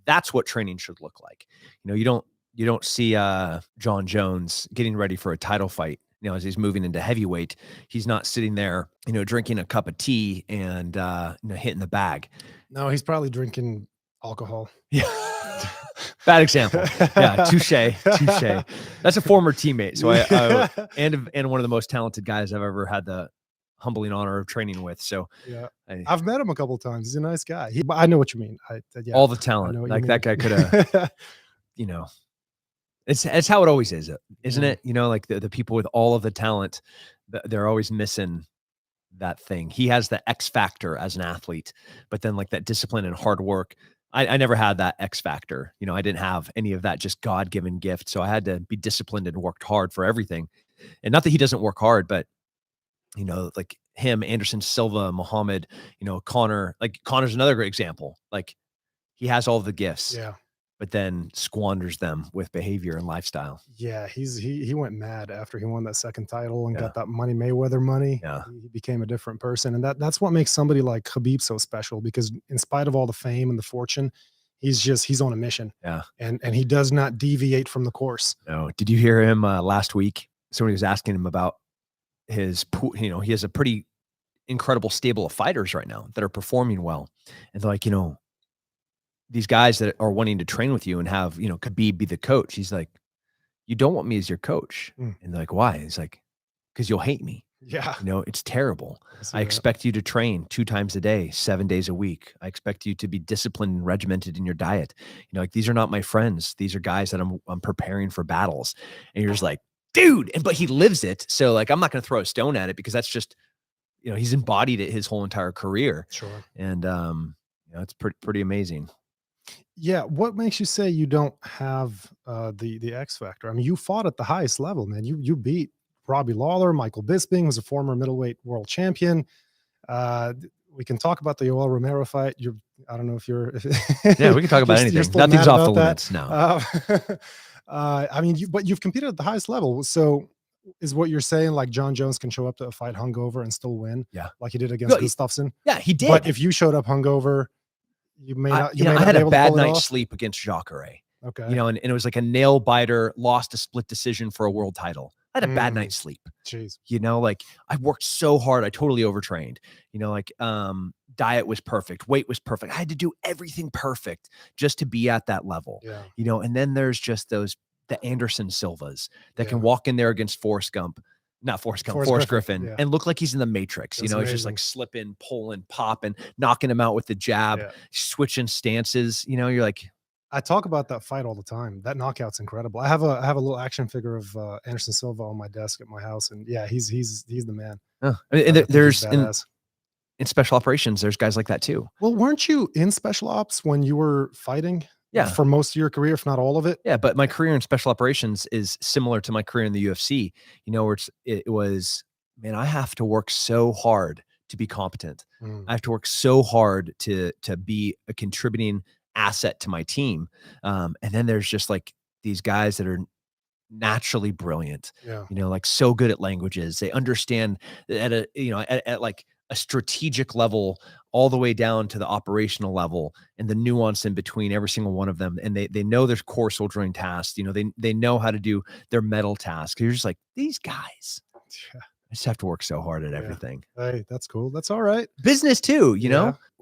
That's what training should look like. You don't see John Jones getting ready for a title fight. As he's moving into heavyweight, he's not sitting there, drinking a cup of tea and hitting the bag. No, he's probably drinking alcohol. Yeah. Bad example. Yeah, touche. That's a former teammate. So and one of the most talented guys I've ever had the humbling honor of training with. So yeah, I've met him a couple of times. He's a nice guy. I know what you mean. All the talent, like that guy could have, it's how it always is, isn't it? Like the people with all of the talent, they're always missing that thing. He has the X factor as an athlete, but then like that discipline and hard work. I never had that X factor. I didn't have any of that, just God-given gift. So I had to be disciplined and worked hard for everything. And not that he doesn't work hard, but like him, Anderson Silva, Muhammad, Connor, like Connor's another great example. Like he has all the gifts, but then squanders them with behavior and lifestyle. Yeah. He went mad after he won that second title and got that Money Mayweather money. Yeah. He became a different person. And that's what makes somebody like Khabib so special, because in spite of all the fame and the fortune, he's on a mission. Yeah. And he does not deviate from the course. No. Did you hear him last week? Somebody was asking him about his, he has a pretty incredible stable of fighters right now that are performing well. And they're like, these guys that are wanting to train with you and have, Khabib be the coach. He's like, you don't want me as your coach. And they're like, why? He's like, because you'll hate me. Yeah. It's terrible. I expect you to train 2 times a day, 7 days a week. I expect you to be disciplined and regimented in your diet. Like, these are not my friends. These are guys that I'm preparing for battles. And you're just like, dude, but he lives it. So like, I'm not going to throw a stone at it, because that's just, he's embodied it his whole entire career. Sure. And, it's pretty amazing. Yeah. What makes you say you don't have the X factor? I mean, you fought at the highest level, man. You beat Robbie Lawler, Michael Bisping, who's a former middleweight world champion. We can talk about the Yoel Romero fight. I don't know if you're. Yeah, we can talk about anything. Nothing's off the limits now. I mean, but you've competed at the highest level. So is what you're saying, like John Jones can show up to a fight hungover and still win? Yeah. Like he did against Gustafsson? Yeah, he did. But if you showed up hungover, you may not. I had a bad night's sleep against Jacare. Okay. And it was like a nail biter, lost a split decision for a world title. I had a bad night's sleep. Jeez. Like I worked so hard. I totally overtrained. Diet was perfect. Weight was perfect. I had to do everything perfect just to be at that level. Yeah. And then there's just the Anderson Silvas that can walk in there against Forrest Griffin, and look like he's in the Matrix. He's just like slipping, pulling, popping, knocking him out with the jab, switching stances. You're like, I talk about that fight all the time. That knockout's incredible. I have a little action figure of Anderson Silva on my desk at my house, and yeah, he's the man. There's in special operations, there's guys like that too. Well, weren't you in special ops when you were fighting? Yeah, for most of your career, if not all of it. Yeah, but my career in special operations is similar to my career in the UFC. Where it was, man, I have to work so hard to be competent. I have to work so hard to be a contributing asset to my team. And then there's just like these guys that are naturally brilliant. Yeah. Like so good at languages. They understand at like a strategic level all the way down to the operational level and the nuance in between every single one of them. And they know their core soldiering tasks. They know how to do their metal tasks. You're just like, these guys, I just have to work so hard at everything. Hey, that's cool. That's all right. Business too,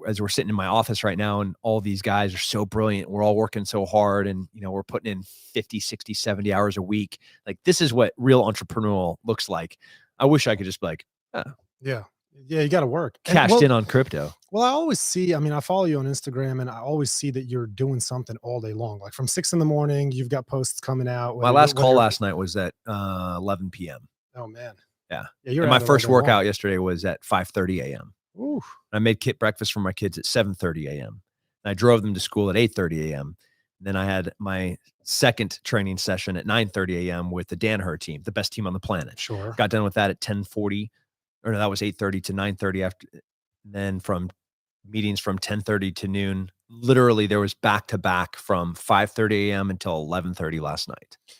as we're sitting in my office right now and all these guys are so brilliant. We're all working so hard and, we're putting in 50, 60, 70 hours a week. Like this is what real entrepreneurial looks like. I wish I could just be like, yeah, you got to work. Cashed in on crypto. Well, I always see, I follow you on Instagram and I always see that you're doing something all day long. Like from 6 a.m, you've got posts coming out. My last call last night was at 11 p.m. Oh man. Yeah. You're and my first workout yesterday was at 5:30 a.m. Ooh. I made kit breakfast for my kids at 7:30 a.m. And I drove them to school at 8:30 a.m. Then I had my second training session at 9:30 a.m. with the Danaher team, the best team on the planet. Sure. Got done with that at 10:40. Or no, that was 8:30 to 9:30 after. Then from meetings from 10:30 to noon, literally there was back to back from 5:30 a.m. until 11:30 last night.